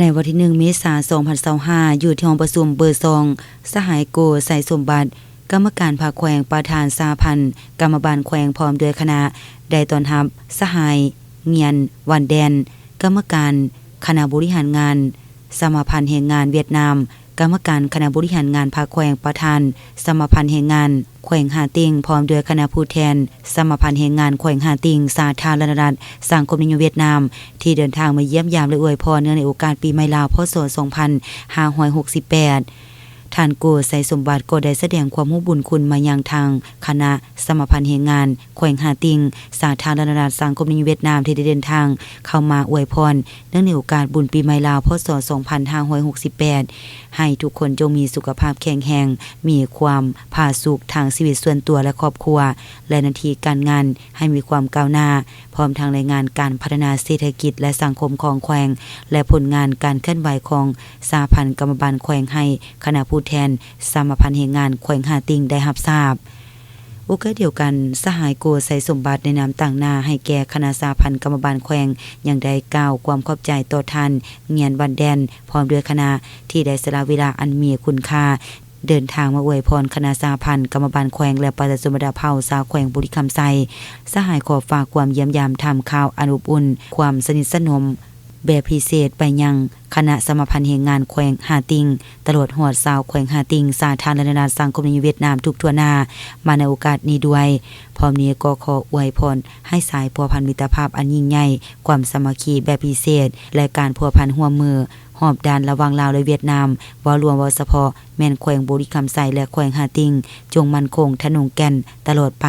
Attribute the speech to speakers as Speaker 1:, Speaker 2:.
Speaker 1: ในวันที่1 เมษายน 2025อยู่ที่ห้องประชุมเบอร์2สหายโกใส่สมบัติกรรมการภาคแขวงประธานสหพันธ์กรรมบาลแขวงพร้อมด้วยคณะได้ต้อนรับสหายเงียนวันแดนกรรมการคณะบริหารงานสมาพันธ์แห่งงานเวียดนามกรรมการคณะบริหารงานภาคแขวงประธานสมาพันธ์แห่งงานแขวงหาติงพร้อมด้วยคณะผู้แทนสมาพันธ์แห่งงานแขวงหาติงสาธารณรัฐสังคมนิยมเวียดนามที่เดินทางมาเยี่ยมยามและอวยพรเนื่องในโอกาสปีใหม่ลาวพ.ศ. 2568ท่านโกใส่สมบัติก็ได้แสดงความรู้บุญคุณมายังทางคณะสมาพันธ์แห่งงานแขวงหาติงสาธารณรัฐสังคมนิยมเวียดนามที่ได้เดินทางเข้ามาอวยพรเนื่องในโอกาสบุญปีใหม่ลาวพ.ศ. 2568ให้ทุกคนจงมีสุขภาพแข็งแรงมีความผาสุกทางชีวิตส่วนตัวและครอบครัวและหน้าที่การงานให้มีความก้าวหน้าพร้อมทางรายงานการพัฒนาเศรษฐกิจและสังคมของแขวงและผลงานการเคลื่อนไหวของสหพันธ์กรรมบาลแขวงให้คณะผู้แทนสมาพันธ์แห่งงานแขวงหาติงได้รับทราบโอกาสเดียวกันสหายโกใส่สมบัติในนามต่างหน้าให้แก่คณะสหพันธ์กรรมบาลแขวงยังได้กล่าวความขอบใจต่อท่านเงียนวันแดนพร้อมด้วยคณะที่ได้สละเวลาอันมีคุณค่าเดินทางมาอวยพรคณะสหพันธ์กรรมบาลแขวงและประชาชนบรรดาเผ่าชาวแขวงบุรีคำไซสหายขอฝากความเยี่ยมยามทำข่าวอนุอุ่นความสนิทสนมแบบพิเศษไปยังคณะสมาพันธ์แห่งงานแขวงหาติงตลอดหอดสาวแขวงหาติงสาธารณรัฐสังคมนิยมเวียดนามทุกทั่วหน้ามาในโอกาสนี้ด้วยพร้อมนี้ก็ขออวยพรให้สายพัวพันมิตรภาพอันยิ่งใหญ่ความสามัคคีแบบพิเศษและการพัวพันร่วมมือหอบด้านระหว่างลาวและเวียดนามว่ารวมว่าเฉพาะแม่นแขวงบุรีคำไซและแขวงหาติงจงมั่นคงทะนงแก่นตลอดไป